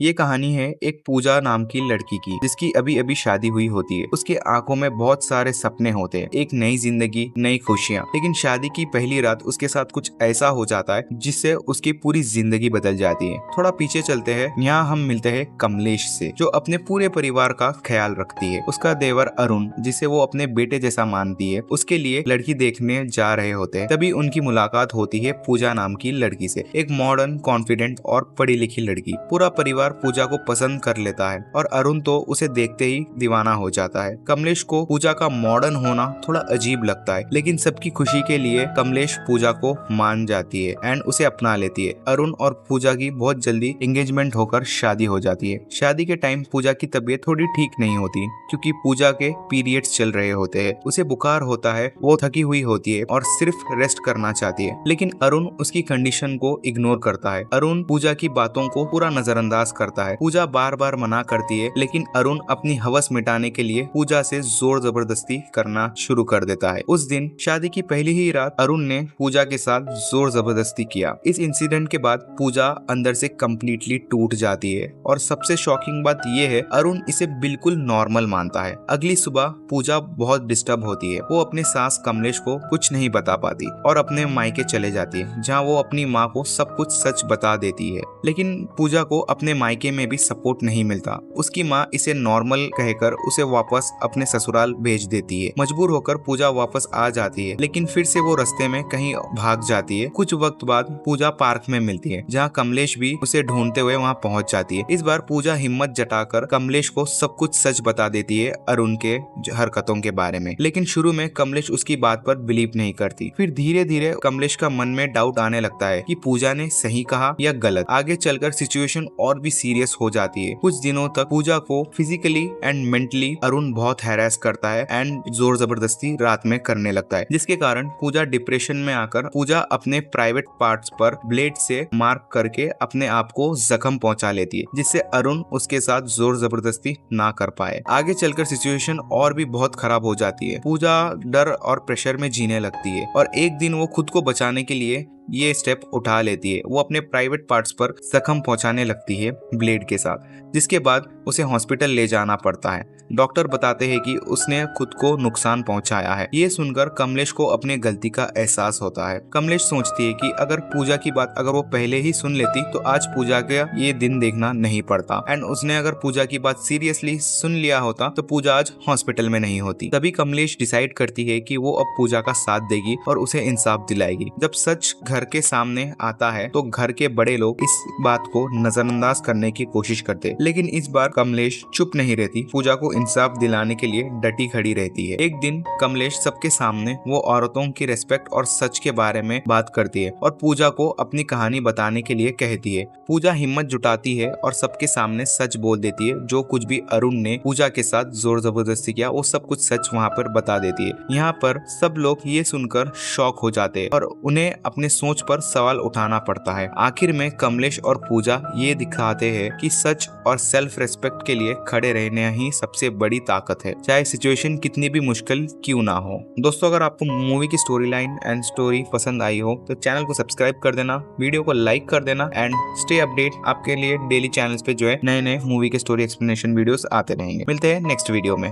ये कहानी है एक पूजा नाम की लड़की की, जिसकी अभी अभी शादी हुई होती है। उसके आंखों में बहुत सारे सपने होते हैं, एक नई जिंदगी, नई खुशियाँ। लेकिन शादी की पहली रात उसके साथ कुछ ऐसा हो जाता है जिससे उसकी पूरी जिंदगी बदल जाती है। थोड़ा पीछे चलते हैं, यहाँ हम मिलते हैं कमलेश से, जो अपने पूरे परिवार का ख्याल रखती है। उसका देवर अरुण, जिसे वो अपने बेटे जैसा मानती है, उसके लिए लड़की देखने जा रहे होते हैं। तभी उनकी मुलाकात होती है पूजा नाम की लड़की से, एक मॉडर्न, कॉन्फिडेंट और पढ़ी लिखी लड़की। पूरा परिवार पूजा को पसंद कर लेता है और अरुण तो उसे देखते ही दीवाना हो जाता है। कमलेश को पूजा का मॉडर्न होना थोड़ा अजीब लगता है, लेकिन सबकी खुशी के लिए कमलेश पूजा को मान जाती है एंड उसे अपना लेती है। अरुण और पूजा की बहुत जल्दी एंगेजमेंट होकर शादी हो जाती है। शादी के टाइम पूजा की तबीयत थोड़ी ठीक नहीं होती, क्योंकि पूजा के पीरियड्स चल रहे होते हैं। उसे बुखार होता है, वो थकी हुई होती है और सिर्फ रेस्ट करना चाहती है। लेकिन अरुण उसकी कंडीशन को इग्नोर करता है। अरुण पूजा की बातों को पूरा नजरअंदाज करता है। पूजा बार बार मना करती है, लेकिन अरुण अपनी हवस मिटाने के लिए पूजा से जोर जबरदस्ती करना शुरू कर देता है। उस दिन शादी की पहली ही रात अरुण ने पूजा के साथ जोर जबरदस्ती किया। इस इंसिडेंट के बाद पूजा अंदर से कम्प्लीटली टूट जाती है और सबसे शॉकिंग बात यह है, अरुण इसे बिल्कुल नॉर्मल मानता है। अगली सुबह पूजा बहुत डिस्टर्ब होती है। वो अपने सास कमलेश को कुछ नहीं बता पाती और अपने मायके चले जाती है, जहाँ वो अपनी माँ को सब कुछ सच बता देती है। लेकिन पूजा को अपने मायके में भी सपोर्ट नहीं मिलता। उसकी माँ इसे नॉर्मल कहकर उसे वापस अपने ससुराल भेज देती है। मजबूर होकर पूजा वापस आ जाती है, लेकिन फिर से वो रास्ते में कहीं भाग जाती है। कुछ वक्त बाद पूजा पार्क में मिलती है, जहाँ कमलेश भी उसे ढूंढते हुए वहाँ पहुँच जाती है। इस बार पूजा हिम्मत जटाकर कमलेश को सब कुछ सच बता देती है अरुण के हरकतों के बारे में। लेकिन शुरू में कमलेश उसकी बात पर बिलीव नहीं करती। फिर धीरे धीरे कमलेश का मन में डाउट आने लगता है कि पूजा ने सही कहा या गलत। आगे चलकर सिचुएशन और भी सीरियस हो जाती है। कुछ दिनों तक पूजा को फिजिकली एंड मेंटली अरुण बहुत हैरेस करता है एंड जोर जबरदस्ती रात में करने लगता है, जिसके कारण पूजा डिप्रेशन में आकर पूजा अपने प्राइवेट पार्ट्स पर ब्लेड से मार्क करके अपने आप को जख्म पहुंचा लेती है, जिससे अरुण उसके साथ जोर जबरदस्ती ना कर पाए। आगे चलकर सिचुएशन और भी बहुत खराब हो जाती है। पूजा डर और प्रेशर में जीने लगती है और एक दिन वो खुद को बचाने के लिए ये स्टेप उठा लेती है। वो अपने प्राइवेट पार्ट्स पर जख्म पहुंचाने लगती है ब्लेड के साथ, जिसके बाद उसे हॉस्पिटल ले जाना पड़ता है। डॉक्टर बताते हैं कि उसने खुद को नुकसान पहुंचाया है। ये सुनकर कमलेश को अपने गलती का एहसास होता है। कमलेश सोचती है कि अगर पूजा की बात अगर वो पहले ही सुन लेती तो आज पूजा का ये दिन देखना नहीं पड़ता, एंड उसने अगर पूजा की बात सीरियसली सुन लिया होता तो पूजा आज हॉस्पिटल में नहीं होती। तभी कमलेश डिसाइड करती है कि वो अब पूजा का साथ देगी और उसे इंसाफ दिलाएगी। जब सच घर के सामने आता है तो घर के बड़े लोग इस बात को नजरअंदाज करने की कोशिश करते, लेकिन इस बार कमलेश चुप नहीं रहती। पूजा को इंसाफ दिलाने के लिए डटी खड़ी रहती है। एक दिन कमलेश सबके सामने वो औरतों की रेस्पेक्ट और सच के बारे में बात करती है और पूजा को अपनी कहानी बताने के लिए कहती है। पूजा हिम्मत जुटाती है और सबके सामने सच बोल देती है। जो कुछ भी अरुण ने पूजा के साथ जोर जबरदस्ती किया वो सब कुछ सच वहाँ पर बता देती है। यहाँ पर सब लोग ये सुनकर शॉक हो जाते हैं और उन्हें अपने सोच पर सवाल उठाना पड़ता है। आखिर में कमलेश और पूजा ये दिखाते हैं कि सच और सेल्फ रेस्पेक्ट के लिए खड़े रहना ही सबसे बड़ी ताकत है, चाहे सिचुएशन कितनी भी मुश्किल क्यों ना हो। दोस्तों, अगर आपको मूवी की स्टोरी लाइन एंड स्टोरी पसंद आई हो तो चैनल को सब्सक्राइब कर देना, वीडियो को लाइक कर देना एंड स्टे अपडेट। आपके लिए डेली चैनल्स पे जो है नए नए मूवी के स्टोरी एक्सप्लेनेशन वीडियोस आते रहेंगे। मिलते हैं नेक्स्ट वीडियो में।